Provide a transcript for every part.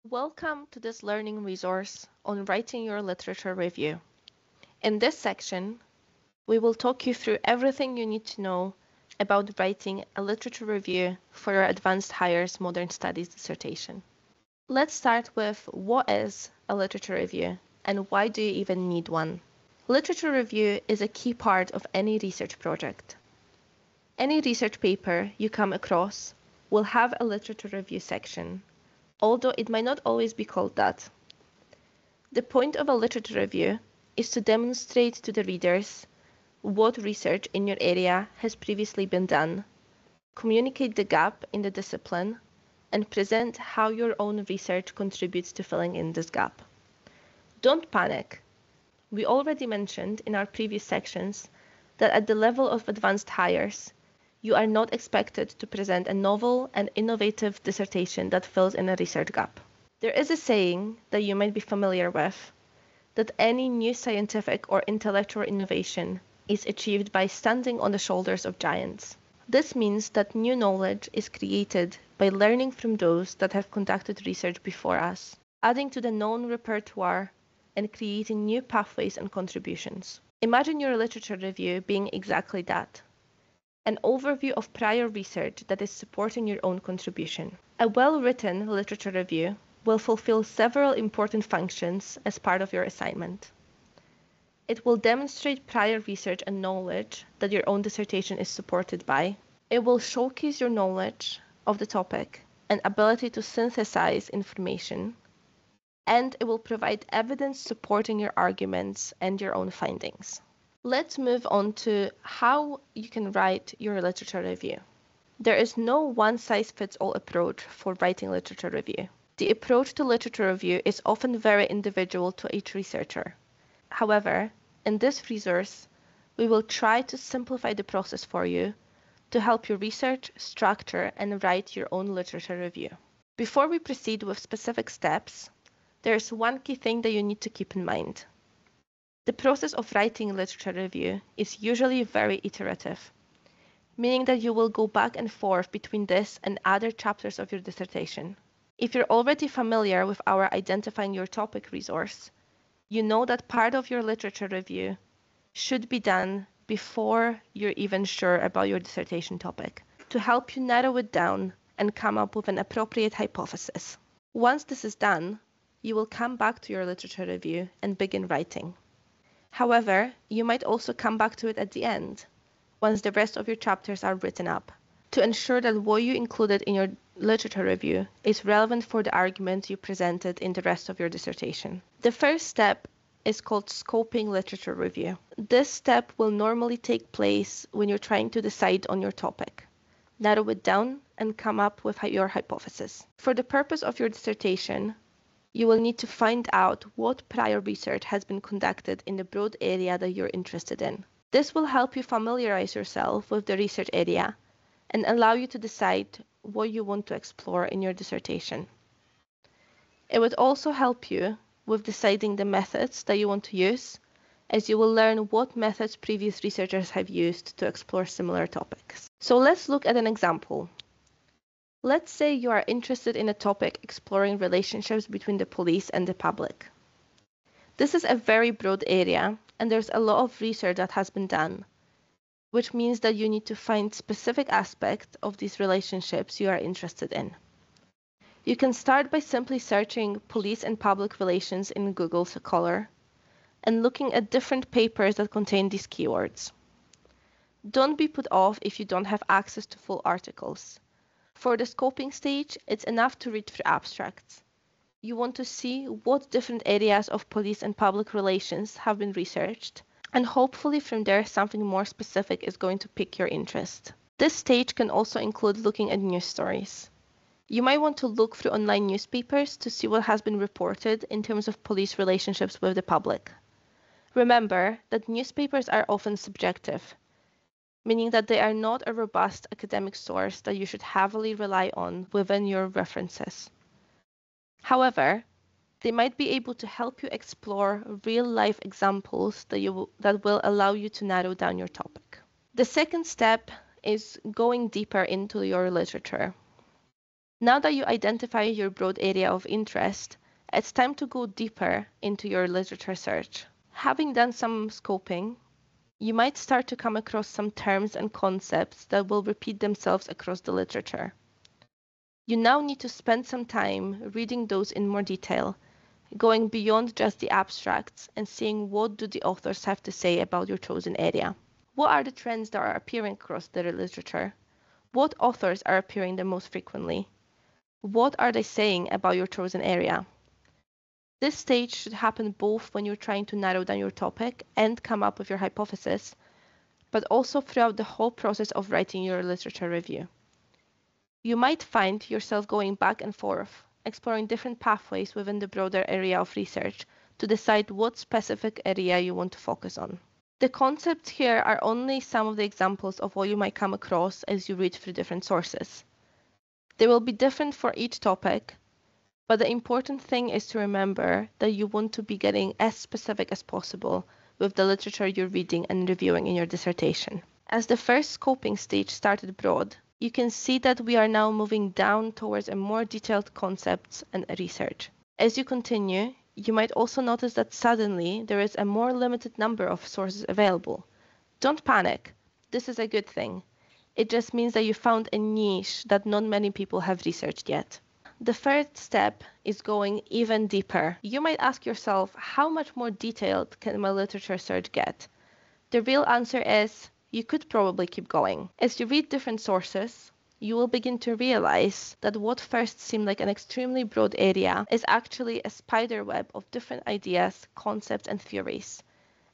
Welcome to this learning resource on writing your literature review. In this section, we will talk you through everything you need to know about writing a literature review for your Advanced Higher Modern Studies dissertation. Let's start with what is a literature review and why do you even need one? Literature review is a key part of any research project. Any research paper you come across will have a literature review section, although it might not always be called that. The point of a literature review is to demonstrate to the readers what research in your area has previously been done, communicate the gap in the discipline, and present how your own research contributes to filling in this gap. Don't panic. We already mentioned in our previous sections that at the level of advanced hires, you are not expected to present a novel and innovative dissertation that fills in a research gap. There is a saying that you might be familiar with, that any new scientific or intellectual innovation is achieved by standing on the shoulders of giants. This means that new knowledge is created by learning from those that have conducted research before us, adding to the known repertoire and creating new pathways and contributions. Imagine your literature review being exactly that, an overview of prior research that is supporting your own contribution. A well-written literature review will fulfill several important functions as part of your assignment. It will demonstrate prior research and knowledge that your own dissertation is supported by. It will showcase your knowledge of the topic and ability to synthesize information, and it will provide evidence supporting your arguments and your own findings. Let's move on to how you can write your literature review. There is no one-size-fits-all approach for writing literature review. The approach to literature review is often very individual to each researcher. However, in this resource, we will try to simplify the process for you to help you research, structure, and write your own literature review. Before we proceed with specific steps, there is one key thing that you need to keep in mind. The process of writing literature review is usually very iterative, meaning that you will go back and forth between this and other chapters of your dissertation. If you're already familiar with our Identifying Your Topic resource, you know that part of your literature review should be done before you're even sure about your dissertation topic, to help you narrow it down and come up with an appropriate hypothesis. Once this is done, you will come back to your literature review and begin writing. However, you might also come back to it at the end, once the rest of your chapters are written up, to ensure that what you included in your literature review is relevant for the argument you presented in the rest of your dissertation. The first step is called scoping literature review. This step will normally take place when you're trying to decide on your topic, narrow it down, and come up with your hypothesis. For the purpose of your dissertation, you will need to find out what prior research has been conducted in the broad area that you're interested in. This will help you familiarize yourself with the research area and allow you to decide what you want to explore in your dissertation. It would also help you with deciding the methods that you want to use, as you will learn what methods previous researchers have used to explore similar topics. So let's look at an example. Let's say you are interested in a topic exploring relationships between the police and the public. This is a very broad area, and there's a lot of research that has been done, which means that you need to find specific aspects of these relationships you are interested in. You can start by simply searching police and public relations in Google Scholar and looking at different papers that contain these keywords. Don't be put off if you don't have access to full articles. For the scoping stage, it's enough to read through abstracts. You want to see what different areas of police and public relations have been researched, and hopefully from there something more specific is going to pique your interest. This stage can also include looking at news stories. You might want to look through online newspapers to see what has been reported in terms of police relationships with the public. Remember that newspapers are often subjective, meaning that they are not a robust academic source that you should heavily rely on within your references. However, they might be able to help you explore real-life examples that will allow you to narrow down your topic. The second step is going deeper into your literature. Now that you identify your broad area of interest, it's time to go deeper into your literature search. Having done some scoping, you might start to come across some terms and concepts that will repeat themselves across the literature. You now need to spend some time reading those in more detail, going beyond just the abstracts and seeing what do the authors have to say about your chosen area. What are the trends that are appearing across the literature? What authors are appearing the most frequently? What are they saying about your chosen area? This stage should happen both when you're trying to narrow down your topic and come up with your hypothesis, but also throughout the whole process of writing your literature review. You might find yourself going back and forth, exploring different pathways within the broader area of research to decide what specific area you want to focus on. The concepts here are only some of the examples of what you might come across as you read through different sources. They will be different for each topic, but the important thing is to remember that you want to be getting as specific as possible with the literature you're reading and reviewing in your dissertation. As the first scoping stage started broad, you can see that we are now moving down towards a more detailed concepts and research. As you continue, you might also notice that suddenly there is a more limited number of sources available. Don't panic. This is a good thing. It just means that you found a niche that not many people have researched yet. The third step is going even deeper. You might ask yourself, how much more detailed can my literature search get? The real answer is, you could probably keep going. As you read different sources, you will begin to realize that what first seemed like an extremely broad area is actually a spider web of different ideas, concepts, and theories,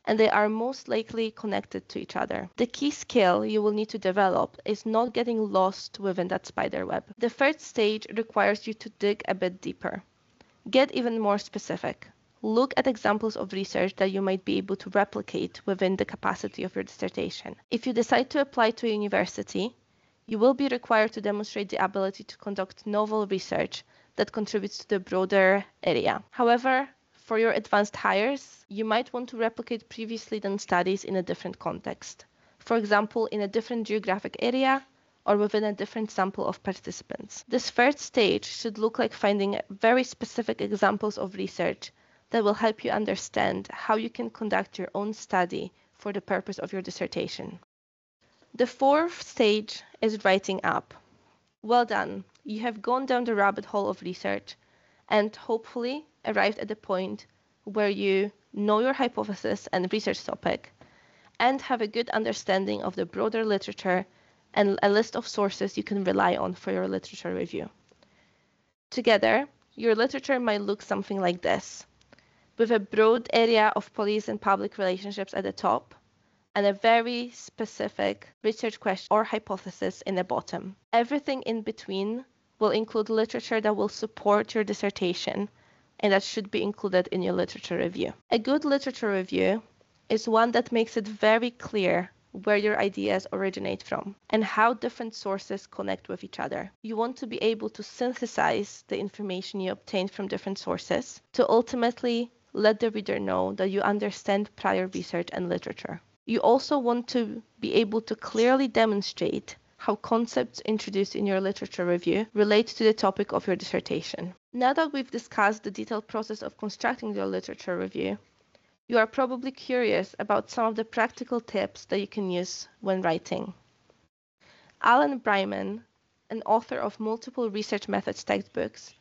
and they are most likely connected to each other. The key skill you will need to develop is not getting lost within that spider web. The third stage requires you to dig a bit deeper. Get even more specific. Look at examples of research that you might be able to replicate within the capacity of your dissertation. If you decide to apply to a university, you will be required to demonstrate the ability to conduct novel research that contributes to the broader area. However, for your advanced hires, you might want to replicate previously done studies in a different context. For example, in a different geographic area or within a different sample of participants. This third stage should look like finding very specific examples of research that will help you understand how you can conduct your own study for the purpose of your dissertation. The fourth stage is writing up. Well done. You have gone down the rabbit hole of research and hopefully arrived at the point where you know your hypothesis and research topic and have a good understanding of the broader literature and a list of sources you can rely on for your literature review. Together, your literature might look something like this, with a broad area of police and public relationships at the top and a very specific research question or hypothesis in the bottom. Everything in between will include literature that will support your dissertation and that should be included in your literature review. A good literature review is one that makes it very clear where your ideas originate from and how different sources connect with each other. You want to be able to synthesize the information you obtained from different sources to ultimately let the reader know that you understand prior research and literature. You also want to be able to clearly demonstrate how concepts introduced in your literature review relate to the topic of your dissertation. Now that we've discussed the detailed process of constructing your literature review, you are probably curious about some of the practical tips that you can use when writing. Alan Bryman, an author of multiple research methods textbooks,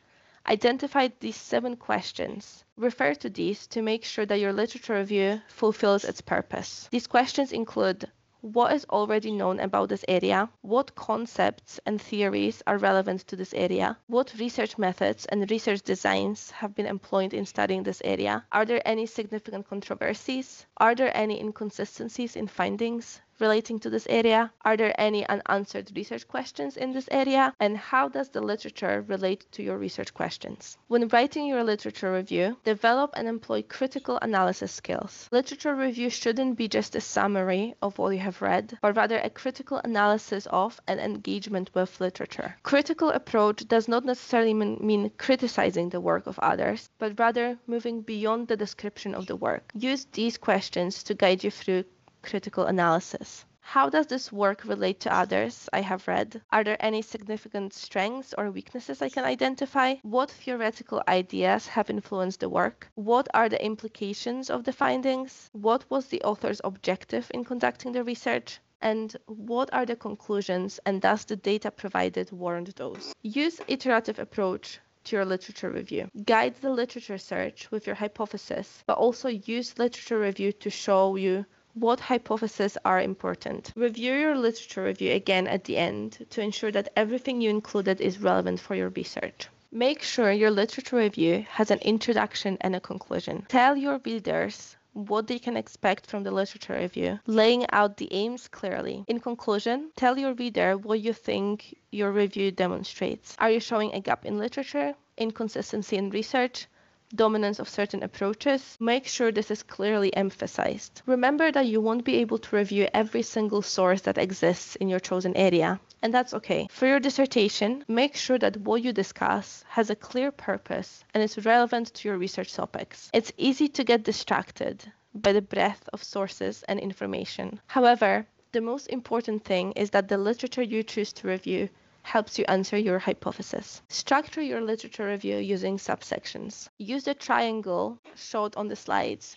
identified these 7 questions. Refer to these to make sure that your literature review fulfills its purpose. These questions include: what is already known about this area? What concepts and theories are relevant to this area? What research methods and research designs have been employed in studying this area? Are there any significant controversies? Are there any inconsistencies in findings relating to this area? Are there any unanswered research questions in this area? And how does the literature relate to your research questions? When writing your literature review, develop and employ critical analysis skills. Literature review shouldn't be just a summary of what you have read, but rather a critical analysis of and engagement with literature. Critical approach does not necessarily mean criticizing the work of others, but rather moving beyond the description of the work. Use these questions to guide you through critical analysis. How does this work relate to others I have read? Are there any significant strengths or weaknesses I can identify? What theoretical ideas have influenced the work? What are the implications of the findings? What was the author's objective in conducting the research? And what are the conclusions, and does the data provided warrant those? Use iterative approach to your literature review. Guide the literature search with your hypothesis, but also use literature review to show you what hypotheses are important. Review your literature review again at the end to ensure that everything you included is relevant for your research. Make sure your literature review has an introduction and a conclusion. Tell your readers what they can expect from the literature review, laying out the aims clearly. In conclusion, tell your reader what you think your review demonstrates. Are you showing a gap in literature, inconsistency in research, dominance of certain approaches? Make sure this is clearly emphasized. Remember that you won't be able to review every single source that exists in your chosen area, and that's okay. For your dissertation, make sure that what you discuss has a clear purpose and is relevant to your research topics. It's easy to get distracted by the breadth of sources and information. However, the most important thing is that the literature you choose to review helps you answer your hypothesis. Structure your literature review using subsections. Use the triangle showed on the slides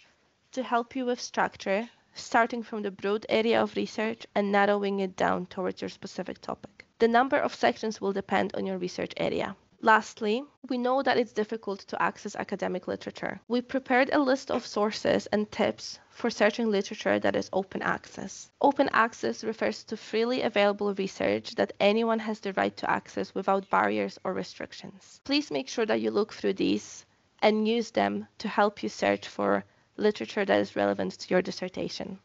to help you with structure, starting from the broad area of research and narrowing it down towards your specific topic. The number of sections will depend on your research area. Lastly, we know that it's difficult to access academic literature. We prepared a list of sources and tips for searching literature that is open access. Open access refers to freely available research that anyone has the right to access without barriers or restrictions. Please make sure that you look through these and use them to help you search for literature that is relevant to your dissertation.